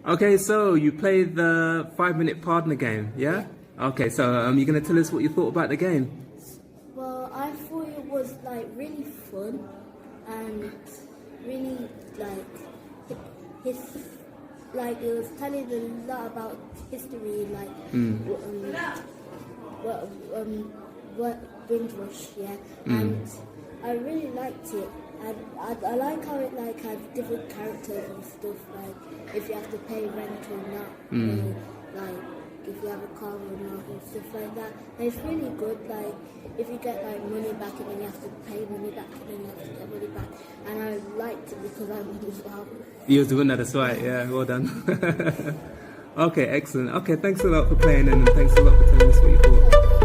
Okay, so you played the 5 Minute Pardna game, yeah? Okay, so you're gonna tell us what you thought about the game? Well, I thought it was like really fun and really like his like it was telling a lot about history, like what Windrush, yeah, and I really liked it. And I like how it like has different characters and stuff, like if you have to pay rent or not, like if you have a car or not and stuff like that. And it's really good, like if you get like money back and then you have to pay money back and then you have to get money back. And I liked it because I won as well. You was the winner, that's right, yeah, well done. Okay, excellent. Okay, thanks a lot for playing and thanks a lot for telling us what you thought.